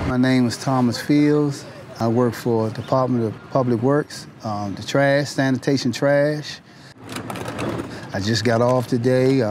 My name is Thomas Fields. I work for the Department of Public Works, the trash, sanitation trash. I just got off today.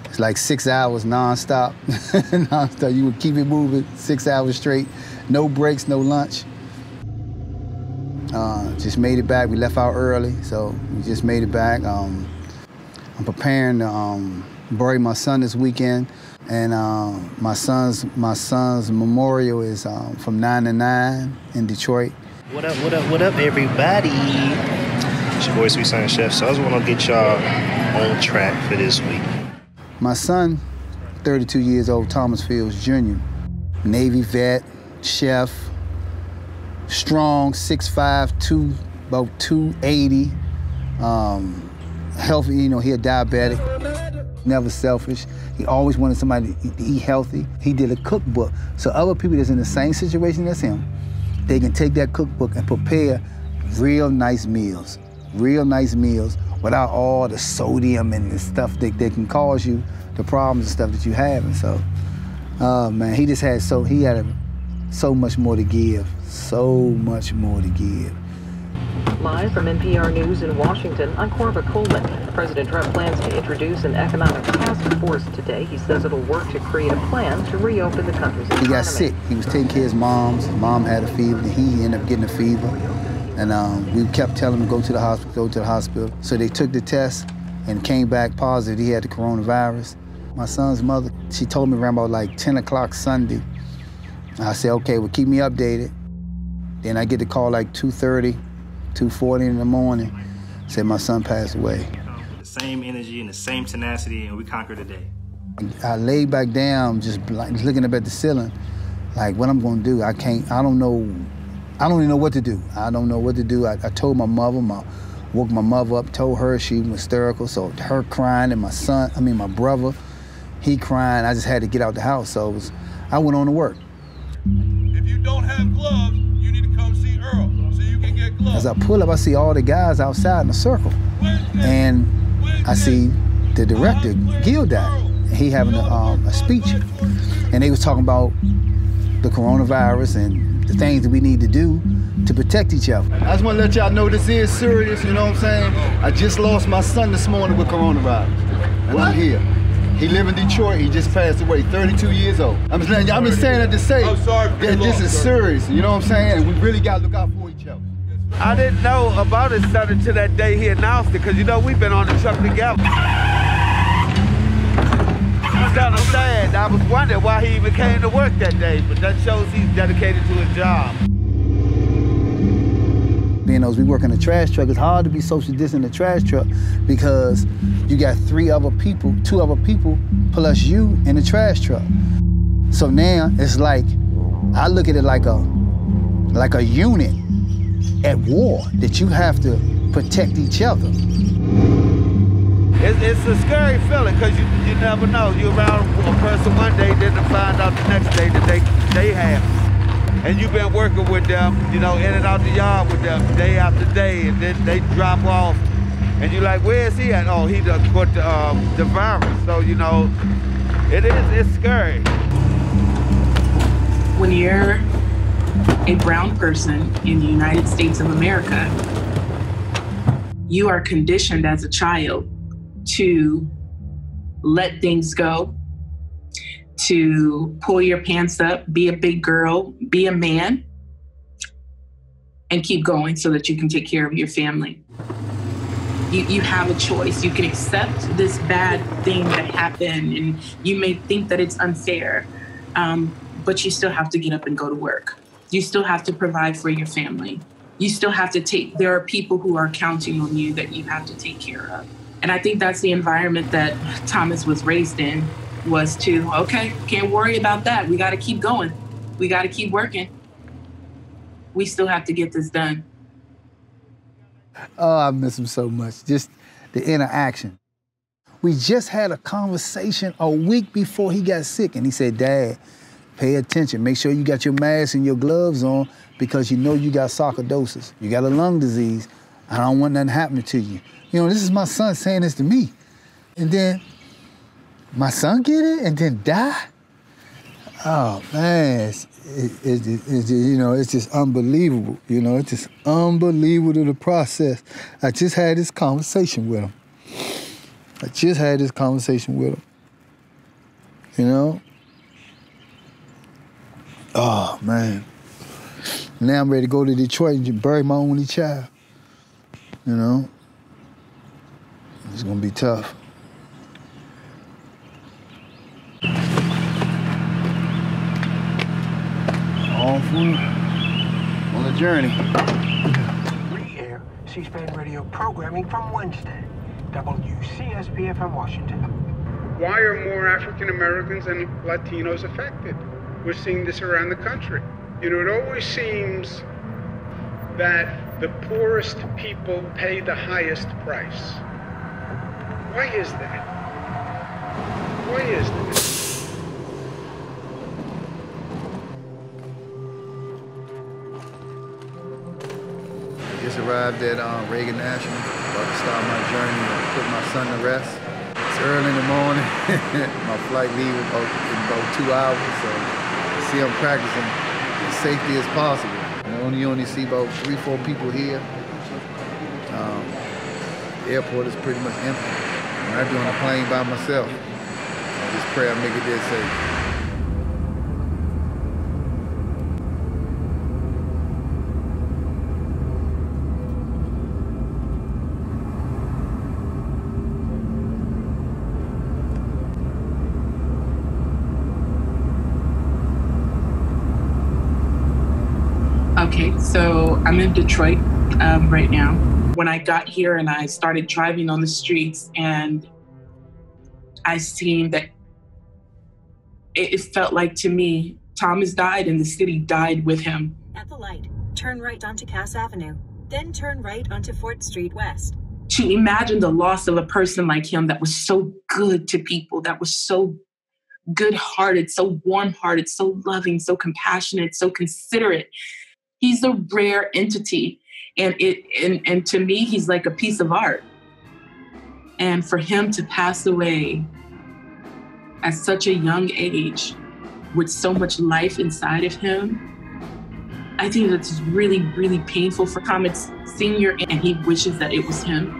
It's like 6 hours nonstop. Nonstop. You would keep it moving 6 hours straight. No breaks, no lunch. Just made it back. We left out early, so we just made it back. I'm preparing to bury my son this weekend, and my son's memorial is from 9 to 9 in Detroit. What up, everybody? It's your boy, Sweet Son Chef. So I just want to get y'all on track for this week. My son, 32 years old, Thomas Fields Jr., Navy vet, chef, strong, 6'5", about 280, healthy, you know, he a diabetic, never selfish. He always wanted somebody to eat healthy. He did a cookbook, so other people that's in the same situation as him, they can take that cookbook and prepare real nice meals without all the sodium and the stuff that can cause you the problems and stuff that you have. And so, man, he just had so much more to give, so much more to give. Live from NPR News in Washington, I'm Corva Coleman. President Trump plans to introduce an economic task force today. He says it'll work to create a plan to reopen the country's economy. He got sick. He was taking care of his mom's. His mom had a fever, and he ended up getting a fever. And we kept telling him to go to the hospital, So they took the test and came back positive. He had the coronavirus. My son's mother, she told me around about like 10 o'clock Sunday. I said, okay, well, keep me updated. Then I get the call like 2:30, 2:40 in the morning. Said my son passed away. The same energy and the same tenacity, and we conquered the day. I laid back down, just looking up at the ceiling, like what I'm gonna do. I don't even know what to do. I don't know what to do. I told my mother, woke my mother up, told her she was hysterical, so her crying and my brother, he crying. I just had to get out the house, so I went on to work. If you don't have gloves, you need to come see Earl so you can get gloves. As I pull up, I see all the guys outside in a circle, and I see the director, Gildat. He having a speech, and they was talking about the coronavirus and the things that we need to do to protect each other. I just want to let y'all know this is serious, you know what I'm saying? I just lost my son this morning with coronavirus, and I'm here. He live in Detroit, he just passed away, 32 years old. I'm saying that to say that this is serious, you know what I'm saying? And we really got to look out for each other. I didn't know about his son until that day he announced it, because you know we've been on the truck together. I was kind of sad. I was wondering why he even came to work that day, but that shows he's dedicated to his job. Being those we work in a trash truck, it's hard to be social distant in a trash truck because you got two other people plus you in the trash truck. So now it's like, I look at it like a unit at war that you have to protect each other. It's a scary feeling because you never know. You're around a person one day, then to find out the next day that they have. And you've been working with them, you know, in and out the yard with them day after day, and then they drop off. And you're like, where is he at? Oh, he done caught the virus. So, you know, it's scary. When you're a brown person in the United States of America, you are conditioned as a child to let things go, to pull your pants up, be a big girl, be a man, and keep going so that you can take care of your family. You have a choice. You can accept this bad thing that happened, and you may think that it's unfair, but you still have to get up and go to work. You still have to provide for your family. You still have to there are people who are counting on you that you have to take care of. And I think that's the environment that Thomas was raised in, was to, okay, can't worry about that. We got to keep going. We got to keep working. We still have to get this done. Oh, I miss him so much, just the interaction. We just had a conversation a week before he got sick, and he said, Dad, pay attention. Make sure you got your mask and your gloves on because you know you got sarcoidosis. You got a lung disease. I don't want nothing happening to you. You know, this is my son saying this to me. And then my son get it and then die? Oh, man, it's just unbelievable. You know, it's just unbelievable to the process. I just had this conversation with him. You know? Oh, man. Now I'm ready to go to Detroit and bury my only child. You know? It's gonna be tough. On the journey. Re-air C-SPAN radio programming from Wednesday. WCSPFM Washington. Why are more African Americans and Latinos affected? We're seeing this around the country. You know, it always seems that the poorest people pay the highest price. Why is that? Why is that? Just arrived at Reagan National. About to start my journey and put my son to rest. It's early in the morning. My flight leaves in about 2 hours, so I see I'm practicing as safety as possible. You only see about 3-4 people here. The airport is pretty much empty. And I'd be on a plane by myself. I just pray I make it there safe. Okay, so I'm in Detroit right now. When I got here and I started driving on the streets and I seen that it felt like to me, Thomas died and the city died with him. At the light, turn right onto Cass Avenue, then turn right onto 4th Street West. To imagine the loss of a person like him that was so good to people, that was so good-hearted, so warm-hearted, so loving, so compassionate, so considerate. He's a rare entity, and to me, he's like a piece of art. And for him to pass away at such a young age, with so much life inside of him, I think that's really, really painful for Thomas Sr., and he wishes that it was him.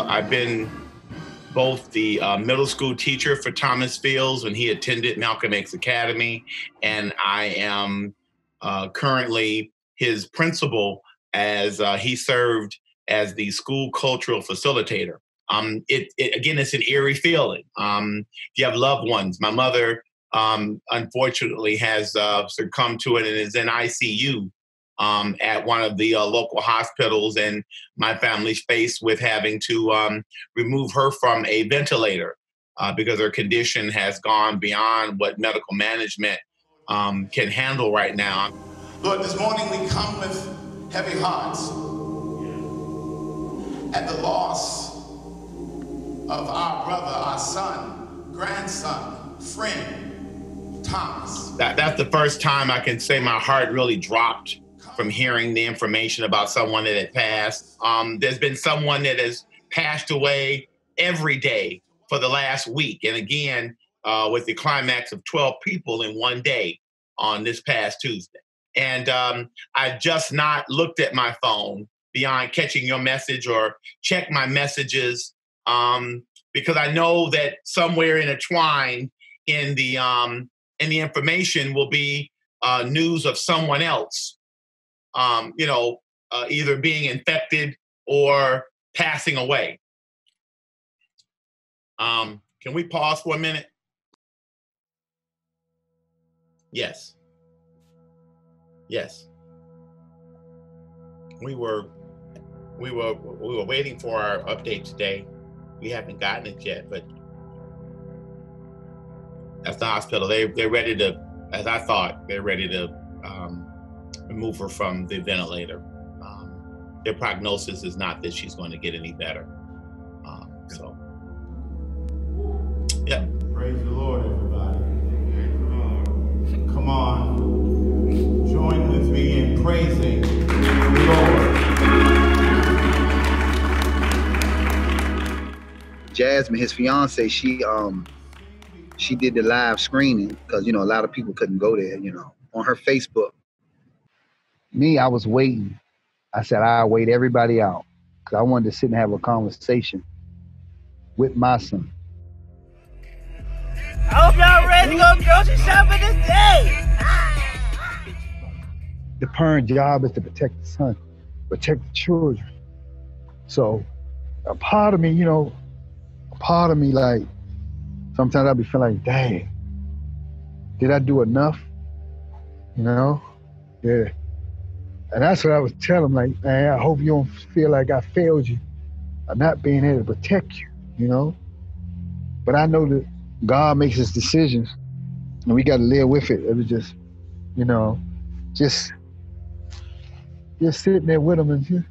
I've been both the middle school teacher for Thomas Fields when he attended Malcolm X Academy, and I am currently his principal as he served as the school cultural facilitator. Again, it's an eerie feeling. You have loved ones. My mother, unfortunately, has succumbed to it and is in ICU at one of the local hospitals, and my family's faced with having to remove her from a ventilator because her condition has gone beyond what medical management can handle right now. Lord, this morning we come with heavy hearts at the loss of our brother, our son, grandson, friend, Thomas. That's the first time I can say my heart really dropped from hearing the information about someone that had passed. There's been someone that has passed away every day for the last week. And again, with the climax of 12 people in one day on this past Tuesday. And I just not looked at my phone beyond catching your message or check my messages because I know that somewhere intertwined in the information will be news of someone else either being infected or passing away. Can we pause for a minute? Yes. Yes. We were waiting for our update today. We haven't gotten it yet, but that's the hospital. They're ready to, as I thought, they're ready to remove her from the ventilator. Their prognosis is not that she's going to get any better. Yeah. Praise the Lord, everybody. Come on. Join with me in praising the Lord. Jasmine, his fiance, she did the live screening because, you know, a lot of people couldn't go there, you know, on her Facebook. Me, I was waiting. I said, I'll wait everybody out because I wanted to sit and have a conversation with my son. I hope y'all ready to go grocery shopping today. The parent job is to protect the son, protect the children. So a part of me, you know, like, sometimes I'll be feeling like, dang, did I do enough? You know? Yeah. And that's what I was telling him, like, man, I hope you don't feel like I failed you. I'm not being able to protect you, you know? But I know that God makes his decisions and we got to live with it. It was just, you know, just sitting there with him and just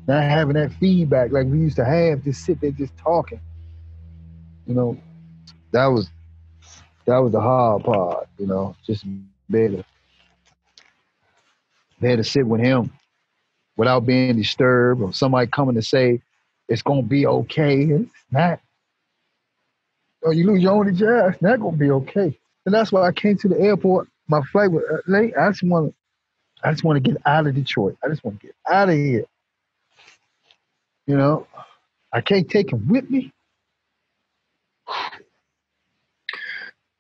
not having that feedback like we used to have, just sit there just talking. You know, that was the hard part, you know, just better to sit with him without being disturbed or somebody coming to say, it's gonna be okay. It's not. Oh, you lose your only job, it's not gonna be okay. And that's why I came to the airport. My flight was late. I just want to get out of Detroit. I just want to get out of here. You know, I can't take him with me.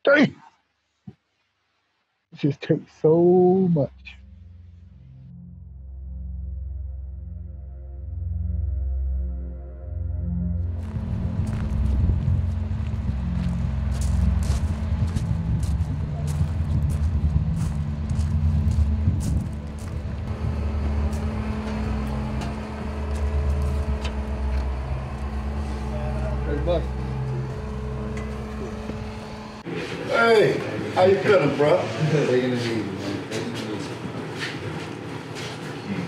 Dang. It just takes so much. Hey, how you feeling, bro? Taking it easy, man.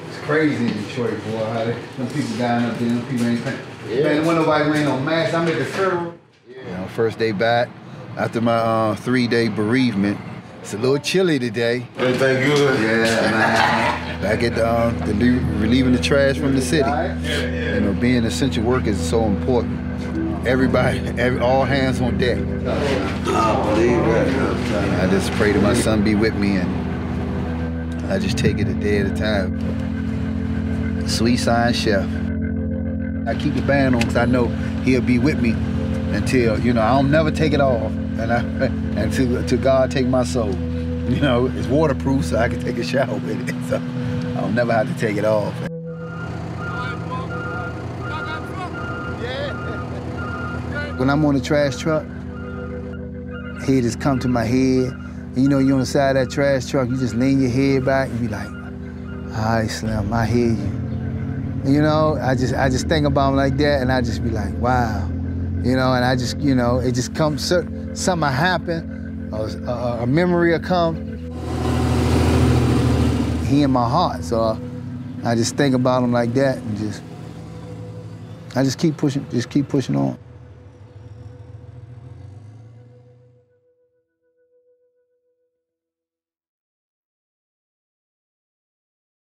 It's crazy in Detroit, boy. How them people dying up there, them people ain't paying. Yeah. Man, when nobody wearing no mask, I'm at the funeral. Yeah. You know, first day back after my 3-day bereavement. It's a little chilly today. Everything good? Yeah, man. Back at the relieving the trash from the city. You know, being essential worker is so important. Everybody, all hands on deck. I believe that. I just pray that my son be with me, and I just take it a day at a time. Sweet Science Chef. I keep the band on because I know he'll be with me until, you know, I'll never take it off, and until God take my soul. You know, it's waterproof, so I can take a shower with it. So I'll never have to take it off. When I'm on the trash truck, he just come to my head. And you know, you're on the side of that trash truck, you just lean your head back and be like, all right, Slim, I hear you. You know, I just think about him like that, and I just be like, wow. You know, and I just, you know, it just comes, something will happen, a memory will come. He in my heart, so I just think about him like that, and I just keep pushing on.